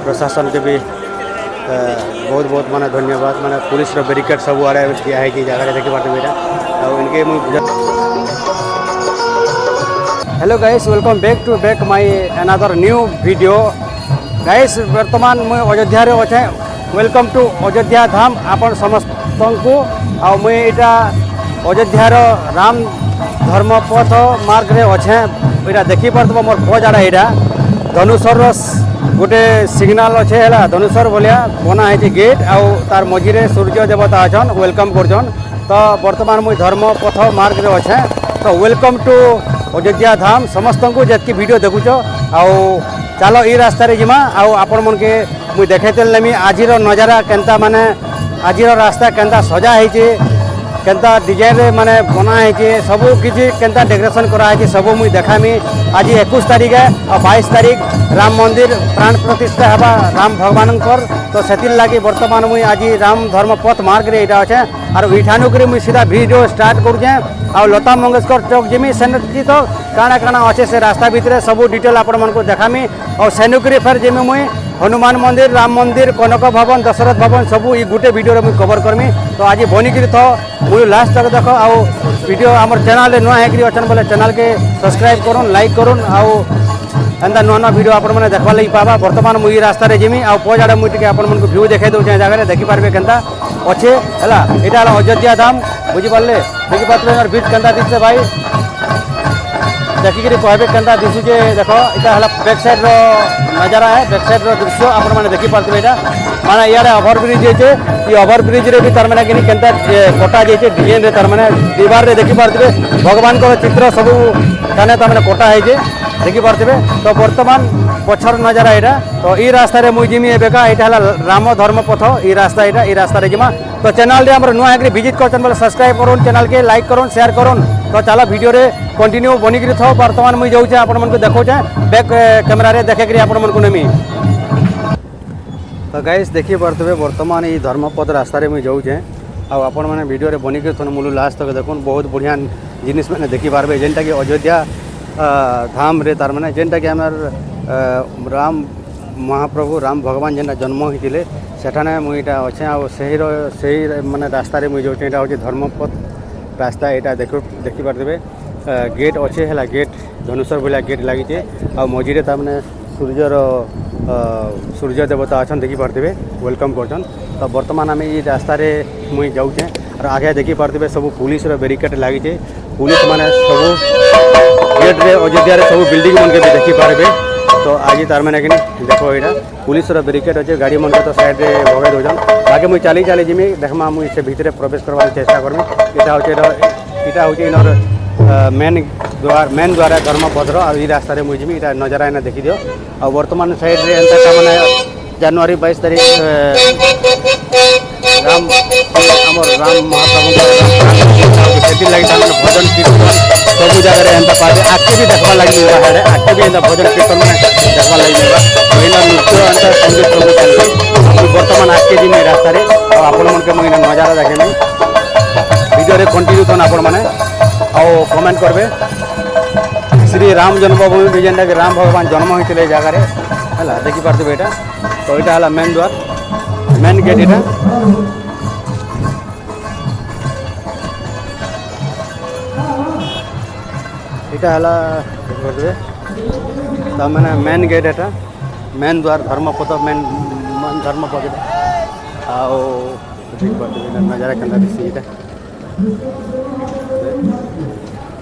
प्रशासन के भी बहुत बहुत माने धन्यवाद माने पुलिस रो बैरिकेड सब आड़े दिया है कि जगह देखि पाते बेटा और इनके hello guys welcome back my another new video guys वर्तमान मुझे अयोध्या रे अच्छे वेलकम टू अयोध्या धाम आपण समस्त को आ मुझे यहाँ अयोध्यार राम धर्मपथ मार्ग रे अच्छे यहाँ देखी पार्थ मोर पजाड़ा यहाँ धनुषर गोटे सिग्नाल अच्छे है धनुषर भाया बना है गेट आउ तार मझीरे सूर्य देवता अच्छन वेलकम करछन तो वर्तमान मुझे धर्मपथ मार्ग रे अच्छे तो वेलकम टू अयोध्या धाम समस्त को जितकी वीडियो देखुच आउ चलो ये रास्ता रे जिमा आउ आपण मन के मुझे देखेमी आज नजारा केनता माने आज रास्ता केनता सजा है केनता डिजाइन रे माने बना है सबू किसी केनता डेकोरेशन कराई सब मुझे देखामी आज 21 तारीख है और 22 तारीख राम मंदिर प्राण प्रतिष्ठा हवा राम भगवान तो से लगी वर्तमान मुझे आज राम धर्मपथ मार्ग रे यहाँ अच्छे और इठानु कर मुझे सीधा वीडियो स्टार्ट करुचे आ लता मंगेशकर चौक जिमी सेनुकी तो काଣା काଣା अच्छे से रास्ता भितर सब डिटेल आपण मन को देखामी और सेनुकरी फेर जिमी मुझे हनुमान मंदिर राम मंदिर कनक भवन दशरथ भवन सब ये गोटे वीडियो मुझे कवर करमी तो आज बनिकी तो मुझे लास्ट तक देख आउ वीडियो आम चैनल नुआ है अच्छन बोले चैनल के सब्सक्राइब करूँ लाइक करूँ आउ एंता नुआ नुआ वीडियो आपण मैंने देखा लगी पावा वर्तमान मुझे रास्ता जिमी आ पजाड़े मुझे आपण मन को व्यू देखा दूसरे जगह देखिपारे केनता अच्छे है यहाँ अयोध्या धाम बुझीपारे देखिपारे बीच केनता दिशे भाई देखिक कहबे केनता दिशुचे देख यहाँ है बैक साइड नजारा है बैक साइड दृश्य आपण मैंने देखिपारे यहाँ माना इे ओभर ब्रिज है ये ओभर ब्रिज रे भी तार मैंने कि केनता कटा जाइए डिजाइन रे तार मैंने दीवार रे देखिपारे भगवान को चित्र सब ताने तार मैंने कटा है देखिपारे तो वर्तमान पछर नजारा यहाँ तो ये रास्ता मुझे जिमी एबेका यहाँ है राम धर्मपथ ये रास्ता ये रास्ता जिमा तो चैनल रे नुआ है विजिट कर सब्सक्राइब करूँ चैनल के लाइक करूँ शेयर करूँ तो चलो वीडियो रे कंटिन्यू बनिक था वर्तमान मुझे जाऊे आपण मन को देखौचे बैक कैमरा रे देखे आपण मन को नेमी तो गाइस देखी पारे वर्तमान ये धर्मपथ रास्ता रे मुझे जाऊे आपण मैंने वीडियो रे बनिक मुझे लास्ट तक देखुन बहुत बढ़िया जिनिस मैंने देखिपारे जेनटा कि अयोध्या धाम रे तार मैंने जेनटा कि आमर राम महाप्रभु राम भगवान जेनटा जन्म होते सेठाने मुझे अच्छे से माने रास्ता मुझे जाऊे यहाँ हूँ धर्मपथ रास्ता यहाँ देखिपारे गेट अच्छे है गेट धनुषर भाया गेट लगी आ मझीरे तार सूर्यर सूर्य देवता अच्छा देखिपारे वेलकम करछन तो वर्तमान आम ये रास्ता मुझे जाऊे और आगे देखिपारे सब पुलिस बैरिकेड लगी पुलिस माने सब गेट रे अयोध्या सब बिल्डिंग मन के भी देखिपारे तो आज तार मैंने कि देखो यहाँ पुलिस बैरिकेड अच्छे गाड़ी मन के तो साइड रे भगे दौन आगे मुझे चली चली जिमी देखमा मुझे से भितर प्रवेश करवार चेष्टा करमी यहाँ हूँ इनर मेन द्वार धर्मपथर और ये रास्ता मुझे जिमी यहाँ नजारा एना देखी दियो और वर्तमान साइड रे एंता मैंने जनवरी 22 तारीख राम आमर राम महाप्रभु से लगी भजन कीर्तन सब जगह एंता पाते आगे भी देखा लगी मिलवा है आगे भी एंता भजन कीर्तन मैंने देखा लगी मिलवा वही नृत्य एंता संगीत सब चलती वर्तमान आगे दिन रास्ता और आपण मन के मुझे नजारा देखेमी वीडियो रे कंटिन्यू तो आपण मैंने और कमेंट करबे श्री राम जन्मभूमि भी जेनटा कि राम भगवान जन्म होते जगह है देखिपारे यहाँ तो यहाँ है मेन द्वार मेन गेट यहाँ है तो मैंने मेन गेट है मेन द्वार धर्मपथ मेन धर्मपथ आओ नजारा के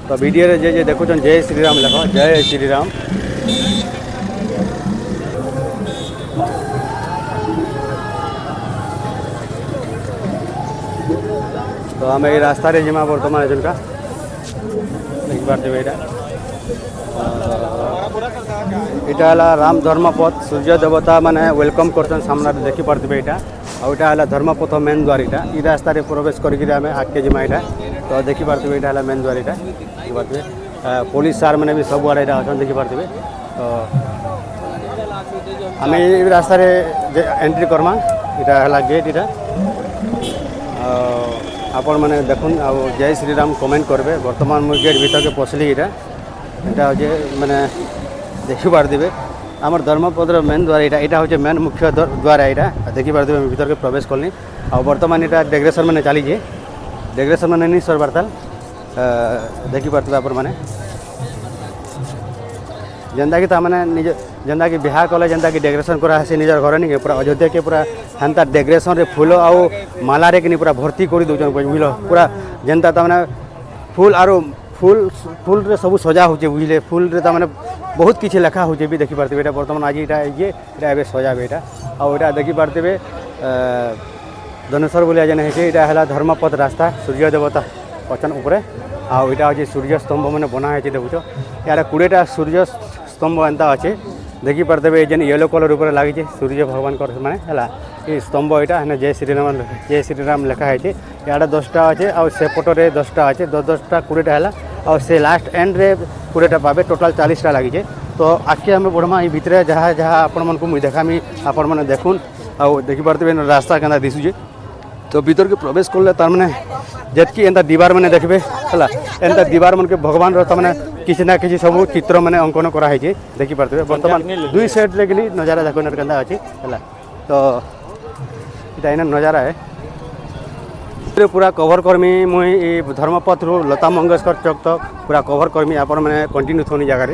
तो वीडियो रे जे देखुन जय श्री राम लिख जय श्री राम तो आम ये रास्ता रे जिमा वर्तमान जनका देखिपारे यहाँ राम धर्मपथ सूर्य देवता माने वेलकम करछन सामना देखिपारे यहाँ आउ यहाँ है धर्मपथ मेन द्वार यहाँ ये रास्ता प्रवेश करके आगे जिमा यहाँ तो देखिपारे यहाँ है मेन द्वार यहाँ देखिपारे पुलिस सार मैंने भी सब आड़े अच्छा देखिपारे तो आम ये रास्ता एंट्री करमा यहाँ है गेट यहाँ आपण मैंने देखुन आ जय श्री राम कमेंट करेंगे वर्तमान मुझे गेट भीतर के पसली यहाँ हूँ मैंने देखिपारे आमर धर्मपदर मेन द्वार यहाँ यहाँ हूँ मेन मुख्य द्वार यहाँ देखी पारे भीतर के प्रवेश कलनी आ बर्तमान यहाँ डेकोरेशन मैंने चली डेकोरेशन मैंने नहीं सरबार ताल देखी पारे आपण मैंने जेनता कि ताने निज जेनता कि बिहा कले जेनता कि डेकोरेशन करासी निजर घर नहीं पूरा अयोध्या के पूरा हेन्ता डेकोरेशन रे फूल आउ मालारे कि पूरा भर्ती कर दौन बुझल पूरा जेनता ताने फूल आरो फूल फूल रे सब सजा होचे बुझले फूल रे ताने बहुत किसी लेखा होचे भी देखी पारते बेटा बर्तमान आज ये सजा बेटा आउ यहाँ देखी पारते धनेश्वर बोलिया जेन है यहाँ धर्मपथ रास्ता सूर्य देवता अचन उपरे आउ यहाँ हूँ सूर्य स्तंभ मैंने बना है देखुच यार 20टा सूर्य स्तंभ एंता अच्छे देखी पारते जेन येलो कलर ऊपर लगी सूर्य भगवान माने है स्तंभ यहाँ जय श्रीराम लिखा है यहाँ 10टा अच्छे आउ सेपटे 10टा अच्छे 10टा 20टा है और से लास्ट एंड रे 20टा पावे टोटाल 40टा लगी तो आगे आम बढ़मा ये भितर जहाँ जहाँ आपण मन को मुझे देखामी आपण मैंने देखुन आउ देखी पारते रास्ता के दिशुचे तो भीतर के प्रवेश कले तार मैंने जितकी एंता दीवार मैंने देखबे है एंता दीवार मन के भगवान मैंने किसी ना किसी सब चित्र मैंने अंकन कराई देखी पारते बर्तमान दुई साइड रे गली नजारा देखो केंता अच्छी है तो यहाँ नजारा है पूरा कवर करमी मुई धर्मपथ रू लता मंगेशकर चौक तक पूरा कवर करमी आप मैंने कंटिन्यू थोनी जगह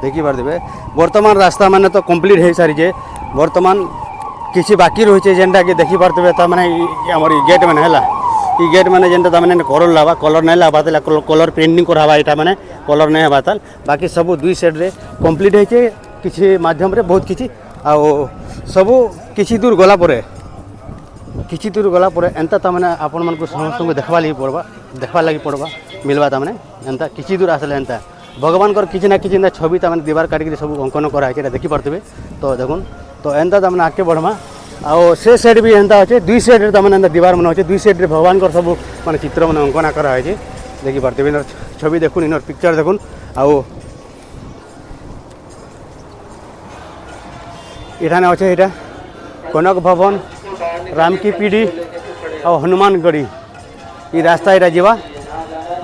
देखी पारते बर्तमान रास्ता मैंने तो कंप्लीट हो सारी बर्तमान किसी बाकी रही जेनटा कि देखी पारते ताने आमर गेट मैंने है ये गेट मैंने जेनटा मैंने कलर लावा कलर नहीं लावा कलर पेंटिंग करावा यहाँ मैंने कलर नहीं हवा ताल बाकी सब दुई साइड रे कंप्लीट होचे किसी माध्यम रे बहुत किसी आउ सबू किसी दूर गला एंता ताने आपण मन को समस्त देखवा लगी पड़वा मिलवा ताने एंता किसी दूर आसले एंता भगवान किसी ना किसी छवि ताने दीवार काटिक सब अंकन कराई देखी पारते तो देखुन तो एंता ताने आगे बढ़मा आउ से साइड भी एंता अच्छे दुई साइड ताने दीवार मन अच्छे दुई साइड भगवान सब माने चित्र मैंने अंकन कराई देखी पारते इनर छवि देखुन इनर पिक्चर देखुन आउ इठाने अच्छे यहाँ कनक भवन राम की पीढ़ी और हनुमानगढ़ी ये रास्ता यहाँ जावा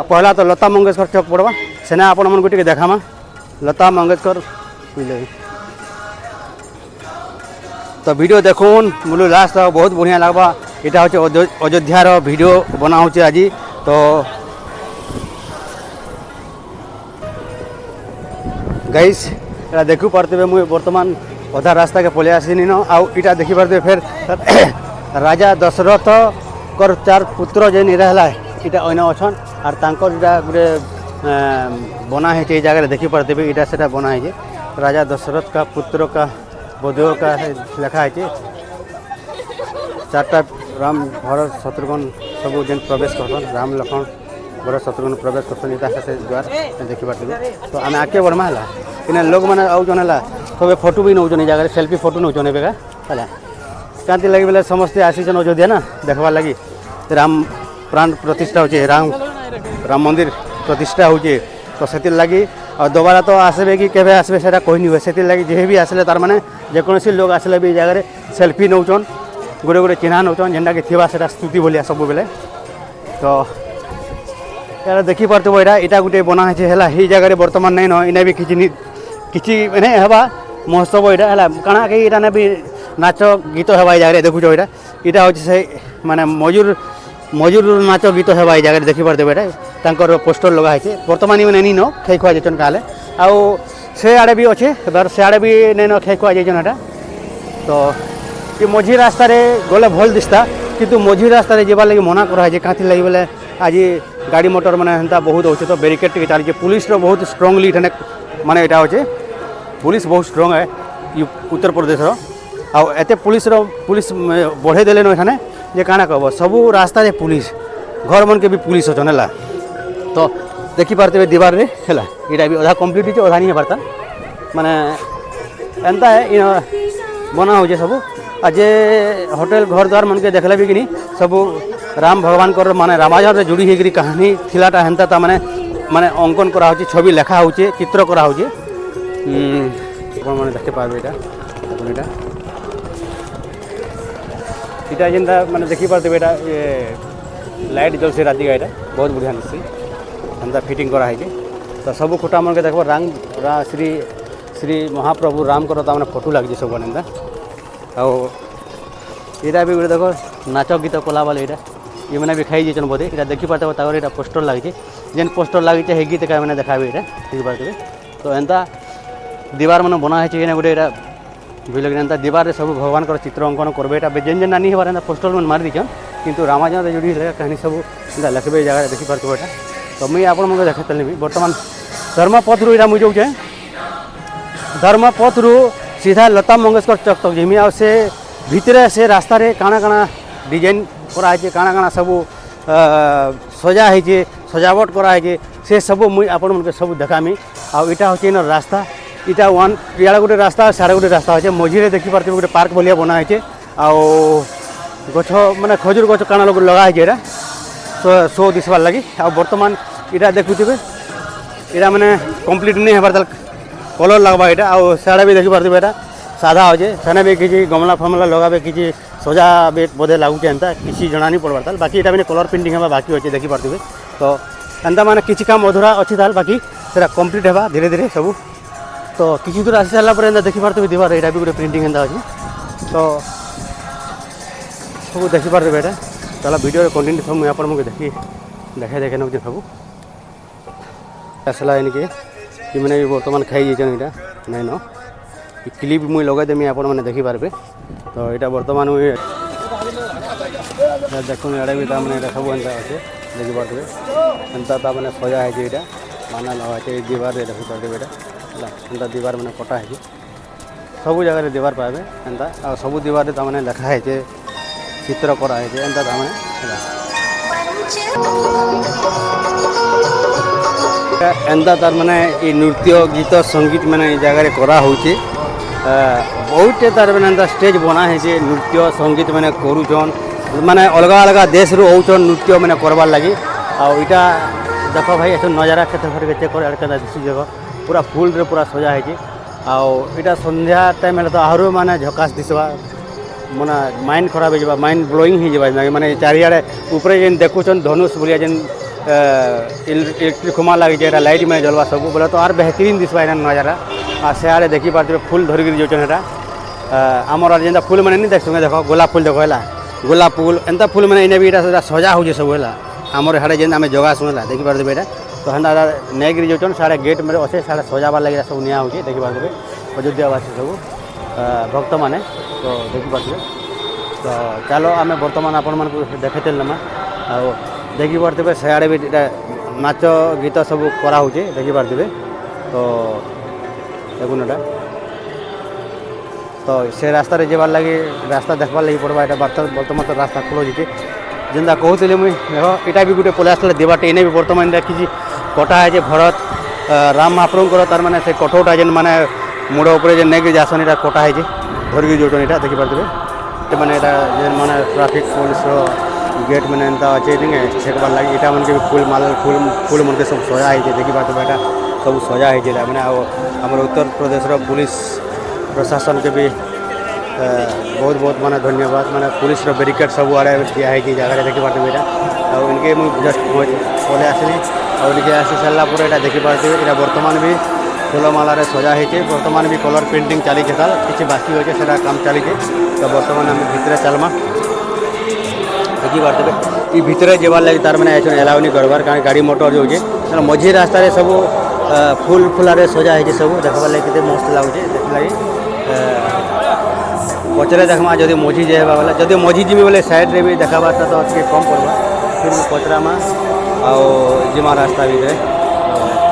पहला तो लता मंगेशकर चौक पड़वा सेना आपण मन को देखामा लता मंगेशकर बुझे तो वीडियो देखुन बोलू लास्ट बहुत बढ़िया लगवा यहाँ हूँ अयोध्यार वीडियो बनाऊँ आज तो गाइस यहाँ देखु पारते मुझे बर्तमान अधा रास्ता के पलि आसीनी न आउ इटा देखी पारते फिर राजा दशरथ कर 4 पुत्र जेन रहा इटा अन अच्छन आर तांकर इटा गोटे बना है जगह देखी पारते इटा से बना है राजा दशरथ का पुत्र का बधुओं का लिखा है 4टा राम भरत शत्रुघ्न सब जेन प्रवेश करसन राम लक्ष्मण भरत शत्रुघ्न प्रवेश करसन से द्वार देखी पारते तो आम आगे बढ़मा है इन लोग मैंने आउन है सब फोटो भी नौ जगह सेल्फी फोटो नौ बेगा है कहीं लगे बोले समस्ते आसीचन अयोध्या ना देखवार लगी राम प्राण प्रतिष्ठा हो राम मंदिर प्रतिष्ठा हो तो से लगी और दोबारा तो आसबे कि केवे आसबे से कही नहीं हुए से लगी जे भी आसले तार माने जेकोसी लोग आसले भी जगह सेल्फी नौचन गोटे गोटे चिन्हा नौचन जेनटा कि थी से स्तुति बोलिया सब बेले तो यार देखी पारते यहाँ गोटे बना है जगह बर्तमान नहीं न इना भी किसी मैंने हवा महोत्सव यहाँ है काଣା कि इटा भी नाच गीत हवा ये जगह देखुच यहाँ हूँ से माने मजूर नाच गीत हवा ये जगह देखी पारते यहाँ पोस्टर लगा है बर्तमान मैंने नहीं न खाई खुआ जाचन कहले आउ से आड़े भी अच्छे से आड़े भी नहीं न खाई खुआ जाचन यहाँ तो ये मझी रास्तार गले भल दिसता किंतु मझी रास्तार जाबार लगे मना कराई कहीं लगे बोले आज गाड़ी मोटर मैंने हेन्ता बहुत अच्छे तो बैरिकेड टे चलती पुलिस बहुत स्ट्रंगली इठाने माने यहाँ होचे पुलिस बहुत स्ट्रंग है उत्तर प्रदेश आउ एते पुलिस बढ़े देले न ये काना कहब सबू रास्ता रे पुलिस घर मन के भी पुलिस अच्छन है तो देखी पारते दीवार रे है यहाँ भी अधा कम्प्लीट हो अधा नहीं पारता माने एंता है बना हो सब आज होटेल घर द्वार मन के देखले भी कि सब राम भगवान कर माने रामायण रे जुड़ी होगी कहानी थिलाटा हेन्ता माने माने अंकन करा होची छवि लेखा होची चित्र करा होची माने देखते पाबे इटा जेनटा माने देखी पारते बेटा ये लाइट जल से राति का बहुत बढ़िया दिखसी हेन्ता फिटिंग करा है तो सब खुटा मन के देखो राम श्री श्री महाप्रभु राम को मैंने फोटो लगी सब एंता आईटा भी गोटे देखो नाच गीत कला वाले यहाँ ये मैंने भी खाई जाइए बोधे यहाँ देखी पार्थ यहाँ पोस्टर लगी जेन पोस्टर लगी है गीत का मैंने देखा यहाँ देखी पार्थे तो एंता दीवार मैंने बना है गोटे यहाँ बुझल कि एंता दीवार सब भगवान चित्र अंकन करबे यहाँ जेन जेन नानी हमारे पोस्टर मैंने मारी दीचन किंतु रामायण जोड़ी कहानी सब लिखबे जगह देखी पार्थ यहाँ तो मुझे आप देखा बर्तमान धर्मपथ रू यहाँ मुझे जाऊे धर्मपथ रू सीधा लता मंगेशकर चौक तक जिमी आ से भितर से रास्ता रे काना काना डिजाइन कराई काना काना सब सजा है सजावट कराई से सब मुझे आपण सब देखामी आईटा हूँ रास्ता इटा वन इड़ा गोटे रास्ता साढ़े गोटे रास्ता अच्छे मझे देखी पार्थे गोटे पार्क भाया बना है गछ माने खजूर गछ काना लोग लगा है शो दिसबार लगी आ बर्तमान इटा देखुथे इटा मैंने कंप्लीट नहीं हबार कलर लगवा यहाँ आउ साढ़े भी देखी पार्थे यहाँ साधा अच्छे सेने भी किसी गमला फमला लगाबे किसी सजा भी बोधे लगुचे एंता किसी जना नहीं पड़बार बाकी यहाँ मैंने कलर पेंटिंग हवा बाकी अच्छे देखी पार्थे तो एंता मैंने किसी काम अधूरा अच्छी बाकी से कंप्लीट हवा धीरे धीरे सब तो किसी दूर आसी सारा पर देखी पार्थे दीवार यहाँ भी गोटे प्रिंटिंग एंता अच्छे तो सब देखी पार्थे यहाँ चलो वीडियो कंटिन्यू सब मुझे आप देखी देखे देखे नौ सब आसला इनके ये मैंने भी बर्तमान खाई जाइए यहाँ नहीं न क्लिप मुझे लगेदेमी आप देखी पारे तो यहाँ बर्तमान मुझे देखो इे भी तमें सब एंता अच्छे देखी पारे एंता मैंने सजा है यहाँ माना लगा दीवार देखी पारे यहाँ एंता दीवार मैंने कटा है सब जगह दीवार पाए एंता आ सब दीवार तमें लिखा है चित्र कराई एंता तमें एंता तार माने ये नृत्य गीत संगीत मैंने जगह करा होचे बहुत तार मैंने एंता स्टेज बना है नृत्य संगीत मैंने करूचन माने अलग अलग देश रू होचन नृत्य मैंने करवार लगी आईटा देखो भाई ऐसा नजारा खेत चेक कर देखो पूरा फुल रे पूरा सजा है आईटा संध्या टाइम तो आहर माने झकास दिसवा माना माइंड खराब हो माइंड ब्लोइंग हो माने चारियाड़े ऊपर जेन देखुचन धनुष बोलिया जेन इलेक्ट्रिक खुमा लगी लाइट में जलवा सब बोले तो और बेहतरीन दिसवा नजारा आ से देखी पार्थे फुल धरिक जाऊन आमर जेनता फुल मैंने नहीं देख देखो गोलाप फुल देखो है गोलाप फुल एंता फुल मैंने इन्हें भी सजा हो सब है आमर हाड़े जेन आम जगह सुनला देखी पार्थे यहाँ तो हेन्ता नहीं जाऊन साढ़े गेट में अच्छे साढ़े सजाबार लगे सब निया हो देखी पार्थे अयोध्यावासी सब भक्त मैंने तो देखी पार्थे तो चलो आम बर्तमान आपण मानक देखे नमा आ देखी पार्थे सियाड़े भी नाच गीत सब कराऊ देखी पार्थे तो देखुन एटा तो से रास्ता रे जेबार लगी रास्ता देखबार लगी पड़वा यहाँ बर्तमान तो रास्ता क्लोज है जेनता कहते मुझे देख यहाँ भी गोटे पलि आसला देवाटे इन्हें भी बर्तमान देखी कटा है भरत राम महाप्रभु तार मैंने से कठोटा जेन माने मुड़ उपर जेन नहीं जासन यहाँ कटा है धरिकी जाऊन यहाँ देखी पार्थे मैंने जेन माने ट्राफिक पुलिस गेट मैंने एंता अच्छे चेकबार लगे यहाँ मन के फुल माल फुल फुल मन के सब सजा है देखी पार्थे यहाँ सब सजा है मैंने आम उत्तर प्रदेश पुलिस प्रशासन के भी बहुत बहुत माने धन्यवाद माने पुलिस बेरिकेड सब आड़े दिया है जगह देखी पार्थे यहाँ और इनके मुझे जस्ट पलि आसली और इनके आसी सारा यहाँ देखी पार्थे यहाँ बर्तमान भी फूलमाल सजा है बर्तमान भी कलर पेंटिंग चली किसी बाकी अच्छे से काम चली तो बर्तमान आम भितर चलमा देखी पार्थे ये भितर जबार लगे तार मैंने एलाउ नहीं करवार कारण गाड़ी मोटर जाऊे मझी रास्तार सब फुल फुलारे सजा है सब देखबार लगे मस्त लगुचे देख लगे पचरे देखमा जदि मझी जाए बोले जदि मझी जीवी बोले साइड रे भी देखाबार तो कम पड़वा फिर पचरामा आ जिमा रास्ता भी